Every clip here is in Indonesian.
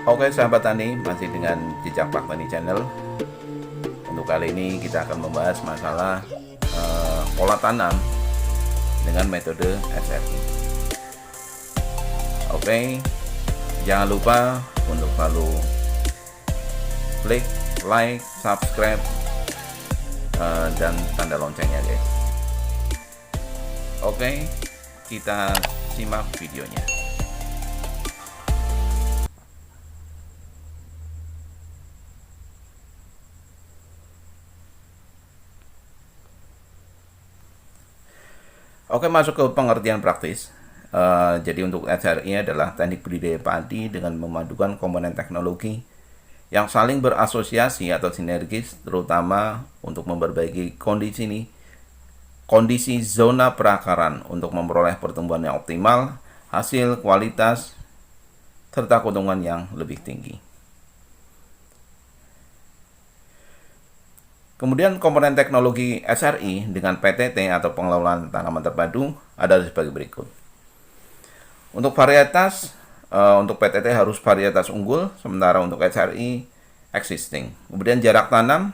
Oke sahabat tani, masih dengan Jejak Pak Tani Channel. Untuk kali ini kita akan membahas masalah pola tanam dengan metode SRI. Oke, jangan lupa untuk selalu klik, like, subscribe, dan tanda loncengnya guys. Oke, kita simak videonya. Oke, masuk ke pengertian praktis. Jadi untuk SRI adalah teknik budidaya padi dengan memadukan komponen teknologi yang saling berasosiasi atau sinergis, terutama untuk memperbaiki kondisi zona perakaran untuk memperoleh pertumbuhan yang optimal, hasil, kualitas, serta keuntungan yang lebih tinggi. Kemudian komponen teknologi SRI dengan PTT atau pengelolaan tanaman terpadu ada sebagai berikut. Untuk varietas, untuk PTT harus varietas unggul, sementara untuk SRI existing. Kemudian jarak tanam,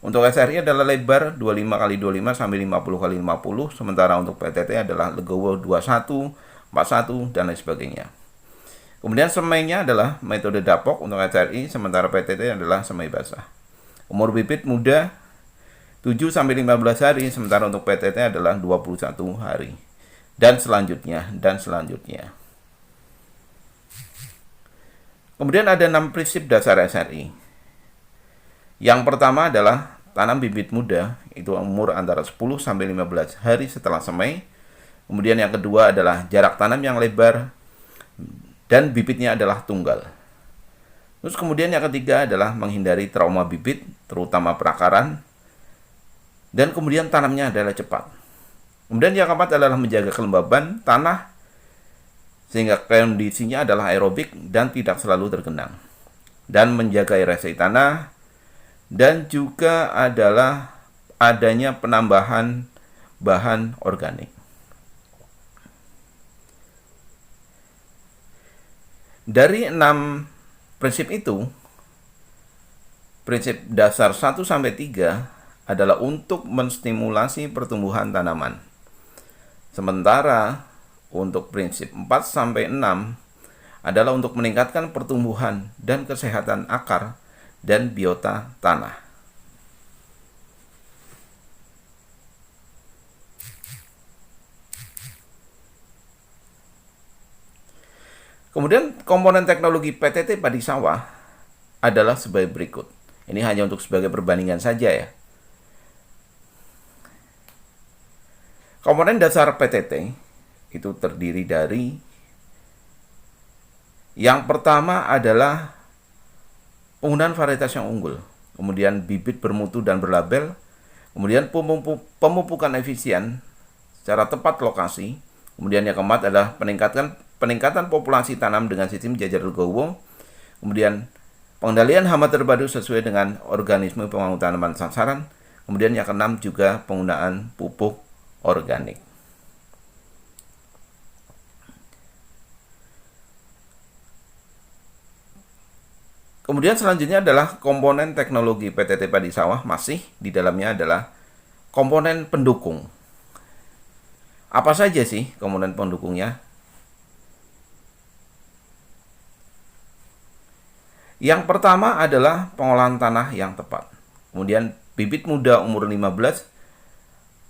untuk SRI adalah lebar 25x25 sampai 50x50, sementara untuk PTT adalah legowo 21, 41, dan lain sebagainya. Kemudian semainya adalah metode dapok untuk SRI, sementara PTT adalah semai basah. Umur bibit muda 7-15 hari, sementara untuk PTT adalah 21 hari. Dan selanjutnya. Kemudian ada 6 prinsip dasar SRI. Yang pertama adalah tanam bibit muda, itu umur antara 10-15 hari setelah semai. Kemudian yang kedua adalah jarak tanam yang lebar dan bibitnya adalah tunggal. Terus kemudian yang ketiga adalah menghindari trauma bibit, terutama perakaran. Dan kemudian tanamnya adalah cepat. Kemudian yang keempat adalah menjaga kelembaban tanah, sehingga kondisinya adalah aerobik dan tidak selalu tergenang. Dan menjaga aerasi tanah, dan juga adalah adanya penambahan bahan organik. Dari 6 prinsip itu, prinsip dasar 1-3 adalah untuk menstimulasi pertumbuhan tanaman. Sementara untuk prinsip 4-6 adalah untuk meningkatkan pertumbuhan dan kesehatan akar dan biota tanah. Kemudian komponen teknologi PTT padi sawah adalah sebagai berikut. Ini hanya untuk sebagai perbandingan saja ya. Komponen dasar PTT itu terdiri dari yang pertama adalah penggunaan varietas yang unggul, kemudian bibit bermutu dan berlabel, kemudian pemupukan efisien secara tepat lokasi, kemudian yang keempat adalah peningkatan populasi tanam dengan sistem jajar legowo, kemudian pengendalian hama terpadu sesuai dengan organisme pemangku tanaman sasaran, kemudian yang keenam juga penggunaan pupuk organik. Kemudian selanjutnya adalah komponen teknologi PTT padi sawah, masih di dalamnya adalah komponen pendukung. Apa saja sih komponen pendukungnya? Yang pertama adalah pengolahan tanah yang tepat. Kemudian bibit muda umur 15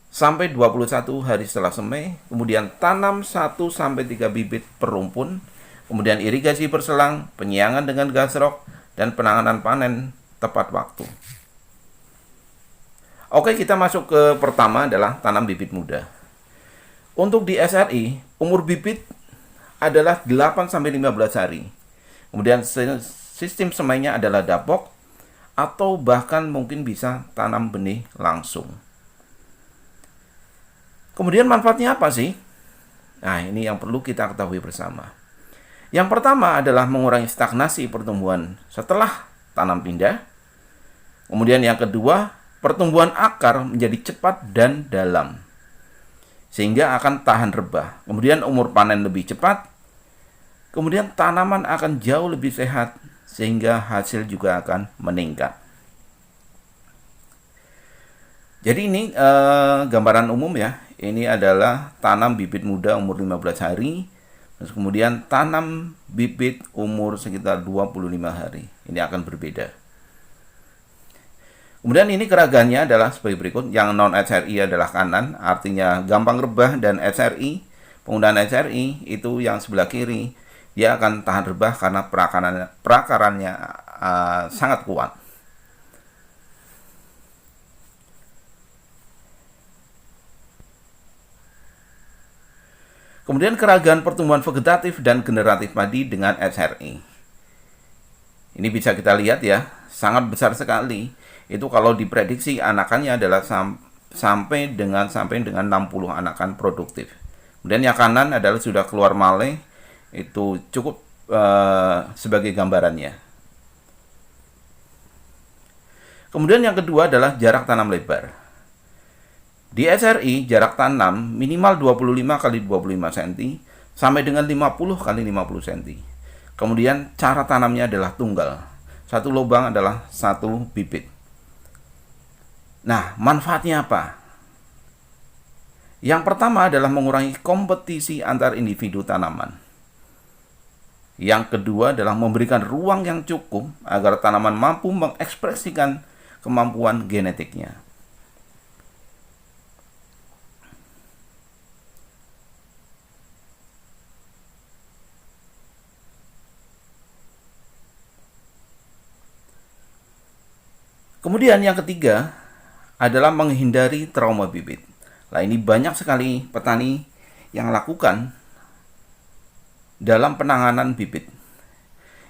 sampai 21 hari setelah semai, kemudian tanam 1-3 bibit per rumpun, kemudian irigasi berselang, penyiangan dengan gasrok, dan penanganan panen tepat waktu. Oke, kita masuk ke pertama adalah tanam bibit muda. Untuk di SRI, umur bibit adalah 8-15 hari. Kemudian sistem semainya adalah dapok, atau bahkan mungkin bisa tanam benih langsung. Kemudian manfaatnya apa sih? Nah, ini yang perlu kita ketahui bersama. Yang pertama adalah mengurangi stagnasi pertumbuhan setelah tanam pindah. Kemudian yang kedua, pertumbuhan akar menjadi cepat dan dalam, sehingga akan tahan rebah. Kemudian umur panen lebih cepat. Kemudian tanaman akan jauh lebih sehat sehingga hasil juga akan meningkat. Jadi ini gambaran umum ya. Ini adalah tanam bibit muda umur 15 hari. Terus kemudian tanam bibit umur sekitar 25 hari. Ini akan berbeda. Kemudian ini keragaannya adalah sebagai berikut. Yang non-HRI adalah kanan, artinya gampang rebah, dan HRI, penggunaan HRI itu yang sebelah kiri, dia akan tahan rebah karena perakarannya sangat kuat. Kemudian keragaman pertumbuhan vegetatif dan generatif padi dengan HRI. Ini bisa kita lihat ya, sangat besar sekali. Itu kalau diprediksi anakannya adalah sampai dengan 60 anakan produktif. Kemudian yang kanan adalah sudah keluar male, itu cukup sebagai gambarannya. Kemudian yang kedua adalah jarak tanam lebar. Di SRI, jarak tanam minimal 25 x 25 cm sampai dengan 50 x 50 cm. Kemudian cara tanamnya adalah tunggal. Satu lubang adalah satu bibit. Nah, manfaatnya apa? Yang pertama adalah mengurangi kompetisi antar individu tanaman. Yang kedua adalah memberikan ruang yang cukup agar tanaman mampu mengekspresikan kemampuan genetiknya. Kemudian yang ketiga adalah menghindari trauma bibit. Nah, ini banyak sekali petani yang lakukan dalam penanganan bibit.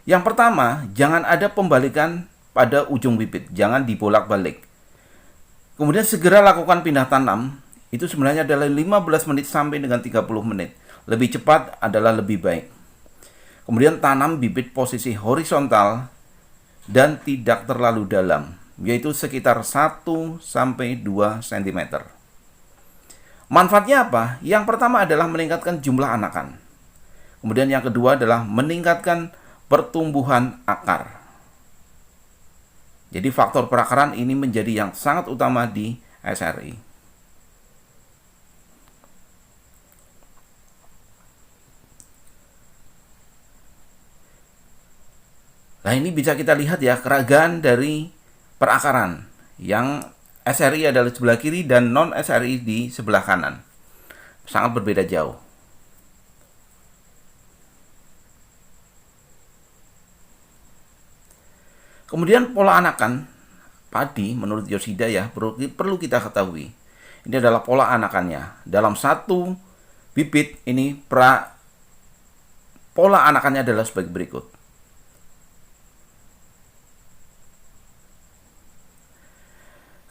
Yang pertama, jangan ada pembalikan pada ujung bibit, jangan dibolak-balik. Kemudian segera lakukan pindah tanam, itu sebenarnya adalah 15 menit sampai dengan 30 menit. Lebih cepat adalah lebih baik. Kemudian tanam bibit posisi horizontal dan tidak terlalu dalam, yaitu sekitar 1-2 cm. Manfaatnya apa? Yang pertama adalah meningkatkan jumlah anakan. Kemudian yang kedua adalah meningkatkan pertumbuhan akar. Jadi faktor perakaran ini menjadi yang sangat utama di SRI. Nah, ini bisa kita lihat ya keragaman dari perakaran. Yang SRI adalah sebelah kiri dan non-SRI di sebelah kanan. Sangat berbeda jauh. Kemudian pola anakan padi menurut Yoshida ya perlu kita ketahui. Ini adalah pola anakannya. Dalam satu bibit ini pola anakannya adalah sebagai berikut.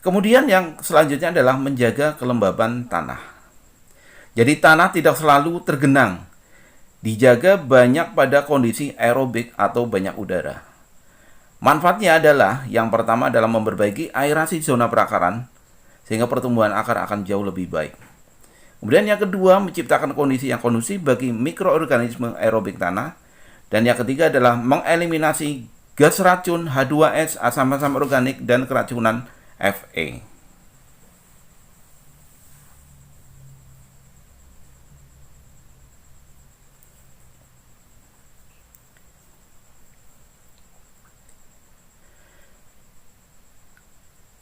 Kemudian yang selanjutnya adalah menjaga kelembaban tanah. Jadi tanah tidak selalu tergenang. Dijaga banyak pada kondisi aerobik atau banyak udara. Manfaatnya adalah yang pertama adalah memperbaiki aerasi zona perakaran sehingga pertumbuhan akar akan jauh lebih baik. Kemudian yang kedua menciptakan kondisi yang kondusif bagi mikroorganisme aerobik tanah. Dan yang ketiga adalah mengeliminasi gas racun H2S, asam-asam organik, dan keracunan Fe.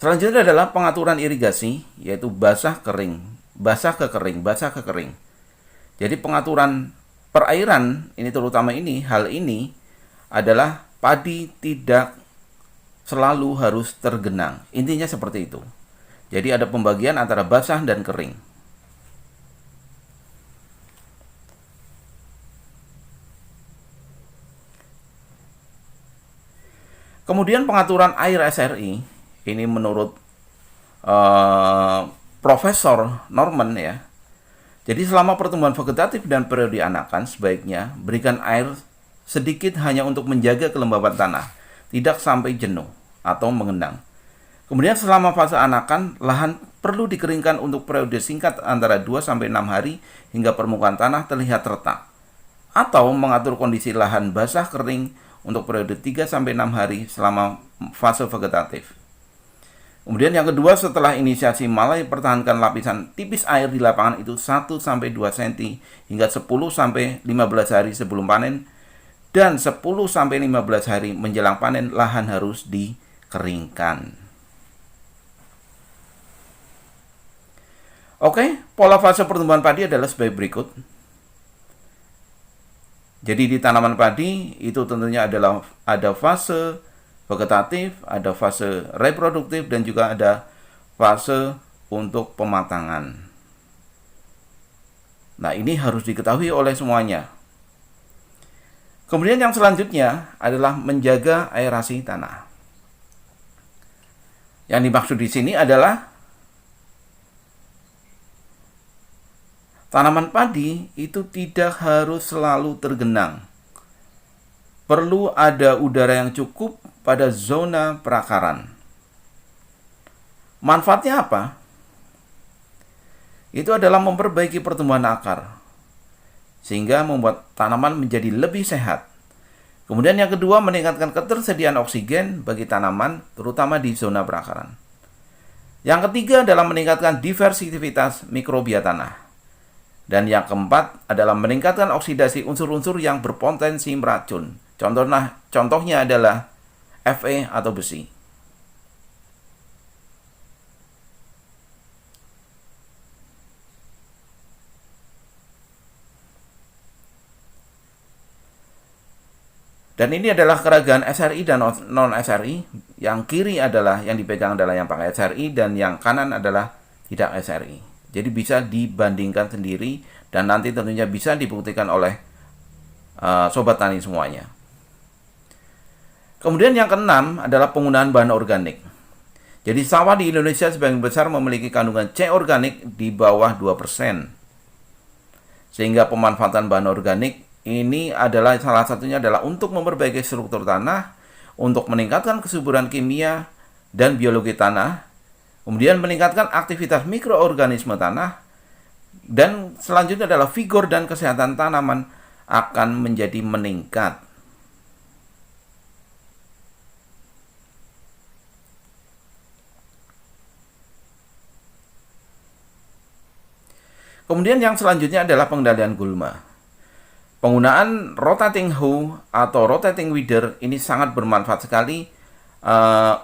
Selanjutnya adalah pengaturan irigasi, yaitu basah kering, basah ke kering, basah ke kering. Jadi pengaturan perairan ini terutama hal ini adalah padi tidak selalu harus tergenang. Intinya seperti itu. Jadi ada pembagian antara basah dan kering. Kemudian pengaturan air SRI ini menurut Profesor Norman ya. Jadi selama pertumbuhan vegetatif dan periode anakan sebaiknya berikan air sedikit hanya untuk menjaga kelembaban tanah, tidak sampai jenuh atau mengenang. Kemudian selama fase anakan, lahan perlu dikeringkan untuk periode singkat antara 2-6 hari hingga permukaan tanah terlihat retak. atau mengatur kondisi lahan basah kering untuk periode 3-6 hari selama fase vegetatif. Kemudian yang kedua, setelah inisiasi mulai pertahankan lapisan tipis air di lapangan itu 1-2 cm hingga 10-15 hari sebelum panen, dan 10-15 hari menjelang panen lahan harus dikeringkan. Oke, pola fase pertumbuhan padi adalah sebagai berikut. Jadi di tanaman padi itu tentunya ada fase vegetatif, ada fase reproduktif, dan juga ada fase untuk pematangan. Nah, ini harus diketahui oleh semuanya. Kemudian yang selanjutnya adalah menjaga aerasi tanah. Yang dimaksud di sini adalah tanaman padi itu tidak harus selalu tergenang. Perlu ada udara yang cukup pada zona perakaran. Manfaatnya apa? Itu adalah memperbaiki pertumbuhan akar, sehingga membuat tanaman menjadi lebih sehat. Kemudian yang kedua, meningkatkan ketersediaan oksigen bagi tanaman, terutama di zona perakaran. Yang ketiga adalah meningkatkan diversitas mikrobia tanah. Dan yang keempat adalah meningkatkan oksidasi unsur-unsur yang berpotensi meracun. Contohnya adalah Fe atau besi. Dan ini adalah keragaan SRI dan non-SRI. Yang kiri adalah yang dipegang adalah yang pakai SRI, dan yang kanan adalah tidak SRI. Jadi bisa dibandingkan sendiri, dan nanti tentunya bisa dibuktikan oleh sobat tani semuanya. Kemudian yang keenam adalah penggunaan bahan organik. Jadi sawah di Indonesia sebagian besar memiliki kandungan C organik di bawah 2%. Sehingga pemanfaatan bahan organik ini adalah salah satunya adalah untuk memperbaiki struktur tanah, untuk meningkatkan kesuburan kimia dan biologi tanah, kemudian meningkatkan aktivitas mikroorganisme tanah, dan selanjutnya adalah vigor dan kesehatan tanaman akan menjadi meningkat. Kemudian yang selanjutnya adalah pengendalian gulma. Penggunaan rotating hoe atau rotating weeder ini sangat bermanfaat sekali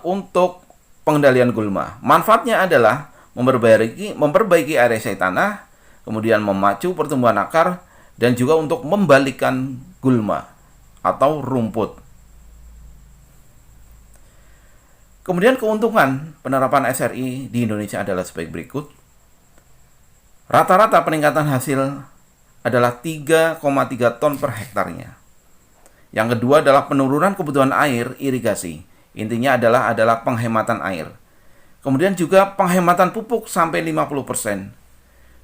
untuk pengendalian gulma. Manfaatnya adalah memperbaiki aerasi tanah, kemudian memacu pertumbuhan akar, dan juga untuk membalikkan gulma atau rumput. Kemudian keuntungan penerapan SRI di Indonesia adalah sebagai berikut. Rata-rata peningkatan hasil adalah 3,3 ton per hektarnya. Yang kedua adalah penurunan kebutuhan air irigasi. Intinya adalah penghematan air. Kemudian juga penghematan pupuk sampai 50%.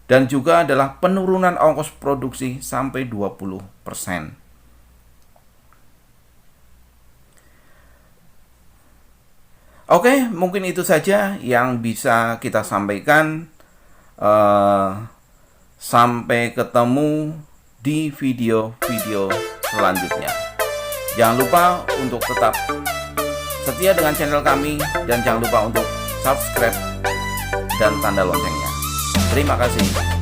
Dan juga adalah penurunan ongkos produksi sampai 20%. Oke, mungkin itu saja yang bisa kita sampaikan. Sampai ketemu di video-video selanjutnya. Jangan lupa untuk tetap setia dengan channel kami, dan jangan lupa untuk subscribe dan tanda loncengnya. Terima kasih.